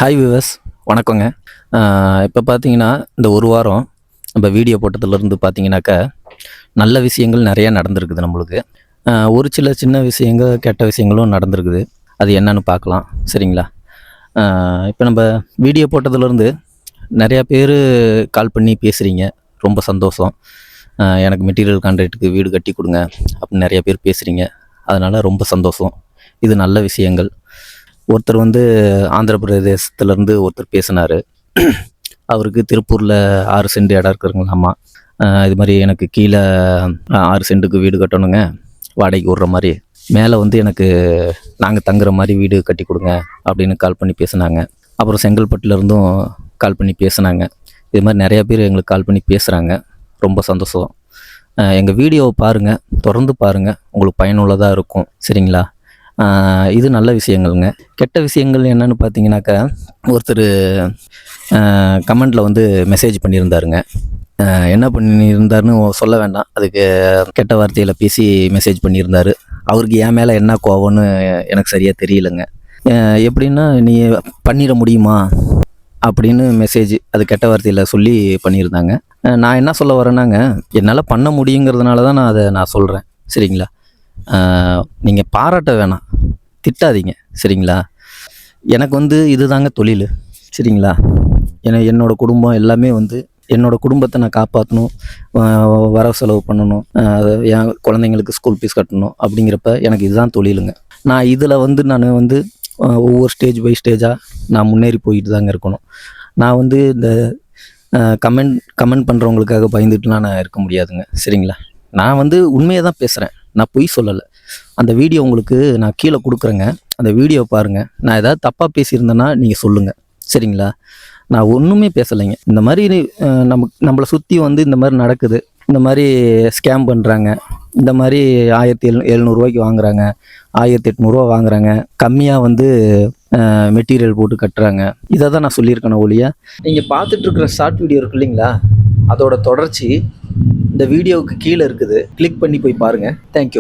Hi viewers, வணக்கங்க. இப்போ பார்த்தீங்கன்னா, இந்த ஒரு வாரம் நம்ம வீடியோ போட்டதுலேருந்து பார்த்தீங்கன்னாக்கா, நல்ல விஷயங்கள் நிறையா நடந்திருக்குது நம்மளுக்கு. ஒரு சில சின்ன விஷயங்கள், கெட்ட விஷயங்களும் நடந்திருக்குது. அது என்னன்னு பார்க்கலாம். சரிங்களா? இப்போ நம்ம வீடியோ போட்டதுலேருந்து நிறையா பேர் கால் பண்ணி பேசுகிறீங்க. ரொம்ப சந்தோஷம். எனக்கு மெட்டீரியல் கான்ட்ராக்ட்டுக்கு வீடு கட்டி கொடுங்க அப்படின்னு நிறையா பேர் பேசுகிறீங்க. அதனால் ரொம்ப சந்தோஷம். இது நல்ல விஷயங்கள். ஒருத்தர் வந்து ஆந்திர பிரதேசத்துலேருந்து ஒருத்தர் பேசினார். அவருக்கு திருப்பூரில் 6 சென்ட் இடம் இருக்குதுங்களாமா. இது மாதிரி எனக்கு கீழே 6 சென்ட்டுக்கு வீடு கட்டணுங்க, வாடகைக்கு விட்ற மாதிரி. மேலே வந்து எனக்கு நாங்கள் தங்குற மாதிரி வீடு கட்டி கொடுங்க அப்படின்னு கால் பண்ணி பேசுனாங்க. அப்புறம் செங்கல்பட்டுலேருந்தும் கால் பண்ணி பேசுனாங்க. இது மாதிரி நிறையா பேர் எங்களுக்கு கால் பண்ணி பேசுகிறாங்க. ரொம்ப சந்தோஷம். எங்கள் வீடியோவை பாருங்கள், தொடர்ந்து பாருங்கள், உங்களுக்கு பயனுள்ளதாக இருக்கும். சரிங்களா? இது நல்ல விஷயங்கள்ங்க. கெட்ட விஷயங்கள் என்னென்னு பார்த்தீங்கன்னாக்கா, ஒருத்தர் கமெண்டில் வந்து மெசேஜ் பண்ணியிருந்தாருங்க. என்ன பண்ணியிருந்தாருன்னு சொல்ல வேண்டாம், அதுக்கு கெட்ட வார்த்தையில் பேசி மெசேஜ் பண்ணியிருந்தார். அவருக்கு என் மேலே என்ன கோவம்னு எனக்கு சரியாக தெரியலைங்க. எப்படின்னா, நீ பண்ணிட முடியுமா அப்படின்னு மெசேஜ், அது கெட்ட வார்த்தையில் சொல்லி பண்ணியிருந்தாங்க. நான் என்ன சொல்ல வரேன்னாங்க, என்னால் பண்ண முடியுங்கிறதுனால தான் நான் சொல்கிறேன். சரிங்களா? நீங்கள் பாராட்ட வேணாம், திட்டாதீங்க. சரிங்களா? எனக்கு வந்து இதுதாங்க தொழில். சரிங்களா? என்னோடய குடும்பம் எல்லாமே வந்து என்னோடய குடும்பத்தை நான் காப்பாற்றணும், வரவு செலவு பண்ணணும், என் குழந்தைங்களுக்கு ஸ்கூல் ஃபீஸ் கட்டணும். அப்படிங்கிறப்ப எனக்கு இதுதான் தொழிலுங்க. நான் இதில் வந்து நான் வந்து ஒவ்வொரு ஸ்டேஜ் பை ஸ்டேஜாக நான் முன்னேறி போயிட்டு தாங்க இருக்கணும். நான் வந்து இந்த கமெண்ட் பண்ணுறவங்களுக்காக பயந்துட்டுலாம் நான் இருக்க முடியாதுங்க. சரிங்களா? நான் வந்து உண்மையை தான் பேசுகிறேன், நான் பொய் சொல்லலை. அந்த வீடியோ உங்களுக்கு நான் கீழே கொடுக்குறேங்க, அந்த வீடியோவை பாருங்கள். நான் ஏதாவது தப்பாக பேசியிருந்தேன்னா நீங்கள் சொல்லுங்கள். சரிங்களா? நான் ஒன்றுமே பேசலைங்க. இந்த மாதிரி நம்மளை சுற்றி வந்து இந்த மாதிரி நடக்குது. இந்த மாதிரி ஸ்கேம் பண்ணுறாங்க. இந்த மாதிரி 1700 வாங்குறாங்க, 1800 வாங்குறாங்க. கம்மியாக வந்து மெட்டீரியல் போட்டு கட்டுறாங்க. இதை தான் நான் சொல்லியிருக்கேன் ஒழிய, நீங்கள் பார்த்துட்ருக்குற ஷார்ட் வீடியோ இருக்கு இல்லைங்களா, அதோட தொடர்ச்சி இந்த வீடியோவுக்கு கீழே இருக்குது. கிளிக் பண்ணி போய் பாருங்கள். தேங்க்யூ.